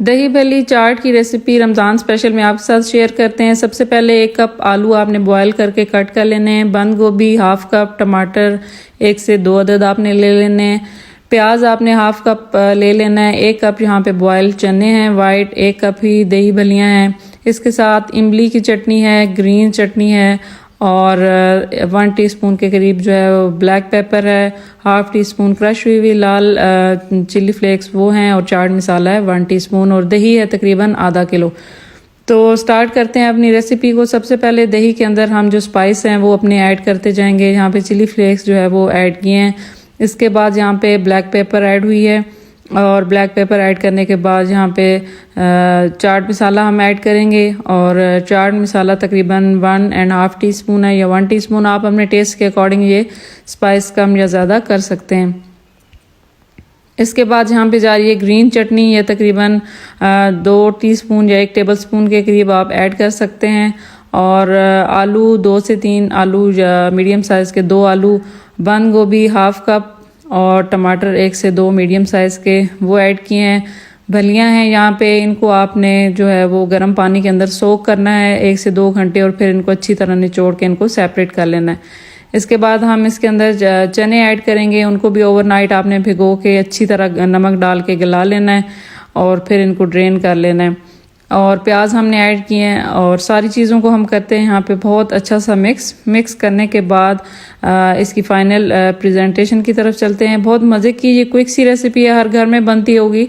दही भल्ली चाट की recipe Ramzan special में आपके साथ शेयर करते हैं। सबसे पहले 1 कप आलू आपने बॉयल करके कट कर लेने हैं। बंद गोभी हाफ कप, टमाटर 1 से 2 अदद आपने ले लेने हैं। प्याज आपने हाफ कप ले लेना है। 1 कप यहाँ पे बॉयल चने हैं वाइट, 1 कप ही दही भल्लियाँ हैं। इसके साथ इमली की चटनी है, ग्रीन चटनी है और 1 टीस्पून के करीब जो है वो ब्लैक पेपर है, हाफ टी स्पून क्रश हुई हुई लाल चिली फ्लेक्स वो हैं और चाट मसाला है 1 टीस्पून और दही है तकरीबन आधा किलो। तो स्टार्ट करते हैं अपनी रेसिपी को। सबसे पहले दही के अंदर हम जो स्पाइस हैं वो अपने ऐड करते जाएंगे। यहाँ पे चिली फ्लेक्स जो है वो ऐड किए हैं। इसके बाद यहाँ पे ब्लैक पेपर ऐड हुई है और ब्लैक पेपर ऐड करने के बाद यहाँ पे चाट मसाला हम ऐड करेंगे और चाट मसाला तकरीबन 1.5 टीस्पून है या 1 टीस्पून। आप अपने टेस्ट के अकॉर्डिंग ये स्पाइस कम या ज़्यादा कर सकते हैं। इसके बाद यहाँ पे जा रही है ग्रीन चटनी, ये तकरीबन 2 टीस्पून या 1 टेबल स्पून के करीब आप ऐड कर सकते हैं। और आलू 2 से 3 आलू या मीडियम साइज़ के 2 आलू, बंद गोभी हाफ कप और टमाटर 1 से 2 मीडियम साइज़ के वो ऐड किए हैं। भलियाँ हैं यहाँ पे, इनको आपने जो है वो गर्म पानी के अंदर सोक करना है 1 से 2 घंटे और फिर इनको अच्छी तरह निचोड़ के इनको सेपरेट कर लेना है। इसके बाद हम इसके अंदर चने ऐड करेंगे, उनको भी ओवरनाइट आपने भिगो के अच्छी तरह नमक डाल के गला लेना है और फिर इनको ड्रेन कर लेना है। और प्याज हमने ऐड किए हैं और सारी चीज़ों को हम करते हैं यहाँ पे बहुत अच्छा सा मिक्स करने के बाद इसकी फाइनल प्रेजेंटेशन की तरफ चलते हैं। बहुत मज़े की ये क्विक सी रेसिपी है, हर घर में बनती होगी।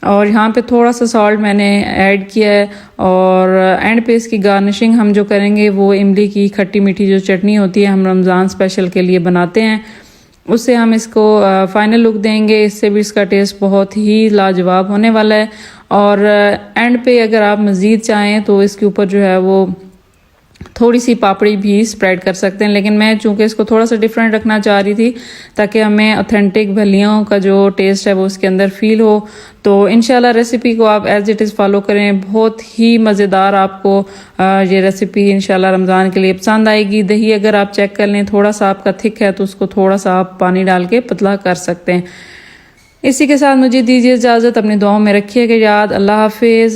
और यहाँ पे थोड़ा सा सॉल्ट मैंने ऐड किया है और एंड पे इसकी गार्निशिंग हम जो करेंगे वो इमली की खट्टी मीठी जो चटनी होती है हम रमज़ान स्पेशल के लिए बनाते हैं, उससे हम इसको फाइनल लुक देंगे। इससे भी इसका टेस्ट बहुत ही लाजवाब होने वाला है। और एंड पे अगर आप मज़ीद चाहें तो इसके ऊपर जो है वो थोड़ी सी पापड़ी भी स्प्रेड कर सकते हैं, लेकिन मैं चूंकि इसको थोड़ा सा डिफरेंट रखना चाह रही थी ताकि हमें ऑथेंटिक भलियों का जो टेस्ट है वो उसके अंदर फील हो। तो इंशाल्लाह रेसिपी को आप एज इट इज़ फॉलो करें, बहुत ही मज़ेदार आपको ये रेसिपी इंशाल्लाह रमज़ान के लिए पसंद आएगी। दही अगर आप चेक कर लें थोड़ा सा आपका थिक है तो उसको थोड़ा सा आप पानी डाल के पतला कर सकते हैं। इसी के साथ मुझे दीजिए इजाज़त, अपनी दुआओं में रखिएगा याद। अल्लाह हाफिज़।